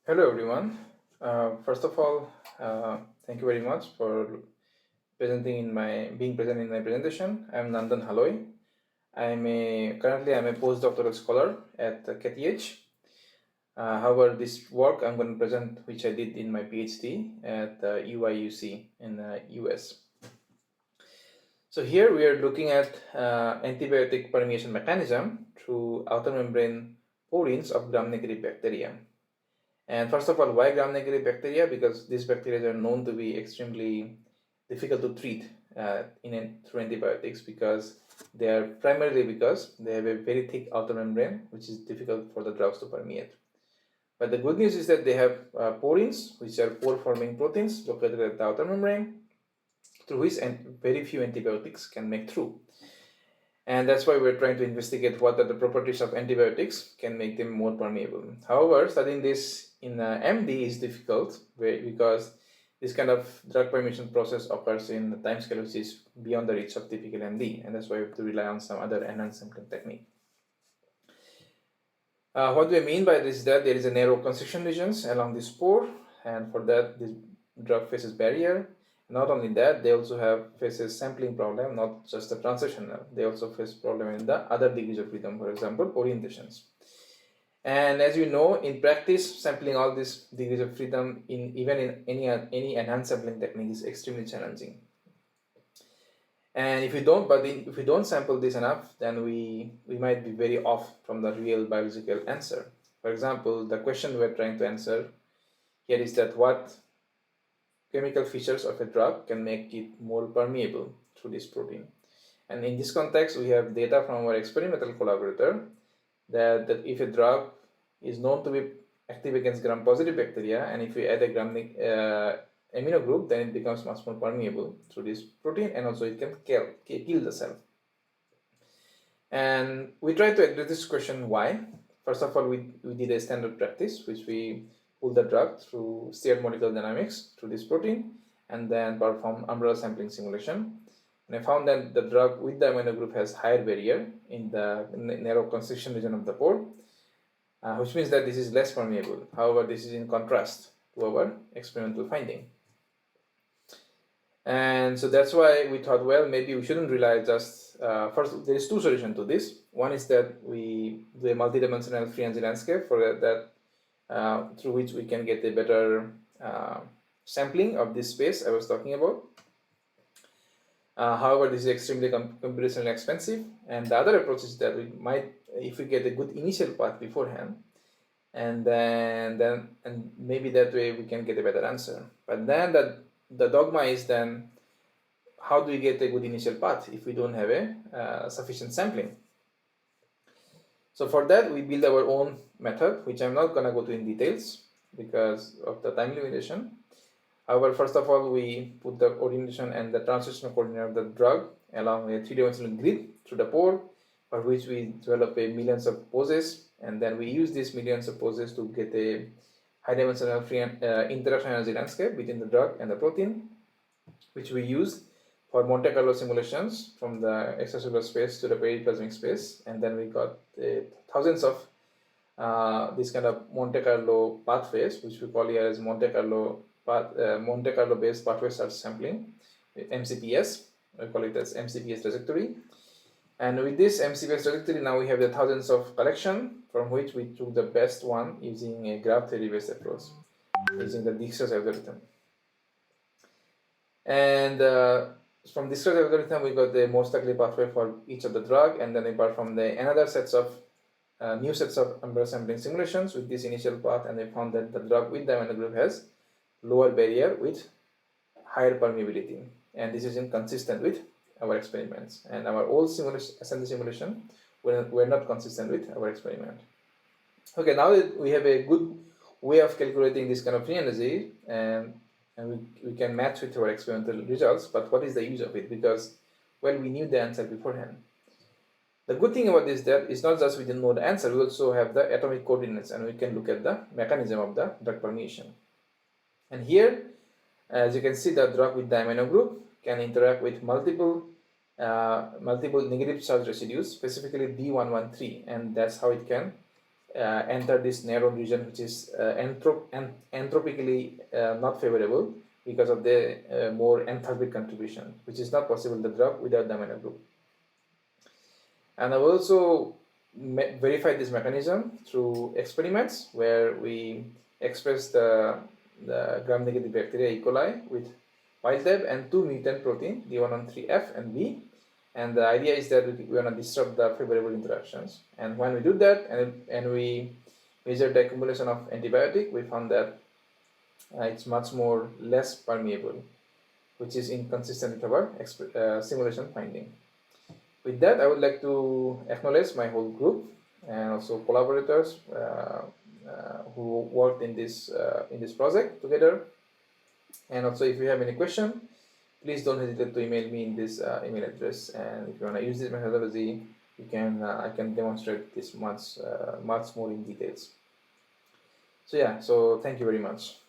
Hello everyone. First of all, thank you very much for being present in my presentation. I'm Nandan Haloi. Currently I'm a postdoctoral scholar at KTH. However, this work I'm going to present, which I did in my PhD at UIUC in the US. So here we are looking at antibiotic permeation mechanism through outer membrane porins of gram-negative bacteria. And first of all, why gram-negative bacteria? Because these bacteria are known to be extremely difficult to treat through antibiotics because they are primarily because they have a very thick outer membrane, which is difficult for the drugs to permeate. But the good news is that they have porins, which are pore-forming proteins located at the outer membrane, through which very few antibiotics can make through. And that's why we're trying to investigate what are the properties of antibiotics can make them more permeable. However, studying this in MD is difficult because this kind of drug permeation process occurs in a time scale which is beyond the reach of typical MD, and that's why we have to rely on some other enhanced sampling technique. What do I mean by this is that there is a narrow constriction regions along this pore, and for that this drug faces barrier. Not only that, they also faces sampling problem, not just the transitional. They also face problem in the other degrees of freedom, for example, orientations. And as you know, in practice, sampling all these degrees of freedom even in any enhanced sampling technique is extremely challenging. And if we don't sample this enough, then we might be very off from the real biological answer. For example, the question we're trying to answer here is that what chemical features of a drug can make it more permeable through this protein. And in this context, we have data from our experimental collaborator that if a drug is known to be active against gram-positive bacteria, and if we add a amino group, then it becomes much more permeable through this protein, and also it can kill the cell. And we tried to address this question why. First of all, we did a standard practice, which we pull the drug through steered molecular dynamics through this protein, and then perform umbrella sampling simulation. And I found that the drug with the amino group has higher barrier in the narrow constriction region of the pore, which means that this is less permeable. However, this is in contrast to our experimental finding. And so that's why we thought, well, maybe we shouldn't rely just, first, there is two solutions to this. One is that we do a multidimensional free energy landscape for that, through which we can get a better sampling of this space I was talking about. However, this is extremely computationally expensive. And the other approach is that we might, if we get a good initial path beforehand, and maybe that way we can get a better answer. But then the dogma is then, how do we get a good initial path if we don't have a sufficient sampling? So for that, we build our own method, which I'm not going to go to in details because of the time limitation. However, first of all, we put the orientation and the translational coordinate of the drug along a three-dimensional grid through the pore, for which we develop a millions of poses, and then we use these millions of poses to get a high-dimensional free interaction energy landscape between the drug and the protein, which we use for Monte Carlo simulations from the extracellular space to the periplasmic space, and then we got thousands of this kind of Monte Carlo pathways, which we call here as Monte Carlo based pathway search sampling, MCPS. We call it as MCPS trajectory. And with this MCPS trajectory, now we have the thousands of collection from which we took the best one using a graph theory based approach, using the Dijkstra's algorithm. And from Dijkstra's algorithm, we got the most likely pathway for each of the drug, and then apart from another sets of new sets of umbrella sampling simulations with this initial path, and they found that the drug with the amino group has lower barrier with higher permeability, and this is inconsistent with our experiments. And our old assembly simulation were not consistent with our experiment. Okay, now that we have a good way of calculating this kind of free energy, and we can match with our experimental results, but what is the use of it? Because, well, we knew the answer beforehand. The good thing about this is that it's not just we didn't know the answer, we also have the atomic coordinates, and we can look at the mechanism of the drug permeation. And here, as you can see, the drug with the amino group can interact with multiple negative charge residues, specifically D113, and that's how it can enter this narrow region, which is anthropically not favorable because of the more enthalpic contribution, which is not possible to drug without the amino group. And I've also verified this mechanism through experiments where we express the gram-negative bacteria E. coli with wild type and 2 mutant protein, D113F and B. And the idea is that we want to disrupt the favorable interactions. And when we do that and we measure the accumulation of antibiotic, we found that it's much more less permeable, which is inconsistent with our simulation finding. With that, I would like to acknowledge my whole group and also collaborators who worked in this project together. And also, if you have any question, please don't hesitate to email me in this email address. And if you want to use this methodology, you can I can demonstrate this much more in details. So yeah, so thank you very much.